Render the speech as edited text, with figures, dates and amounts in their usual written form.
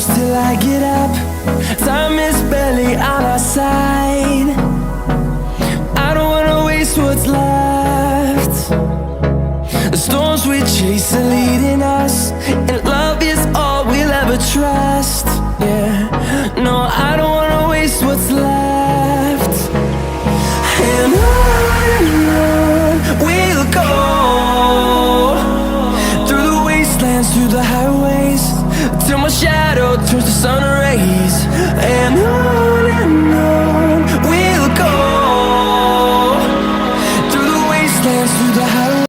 close till I get up. Time is barely on our side. I don't wanna waste what's left. The storms we chase are leading us, and love is all we'll ever trust. Yeah, no, I don't wanna waste what's left. And on we'll go, through the wastelands, through the highways, till my shadow turns to sun rays. And on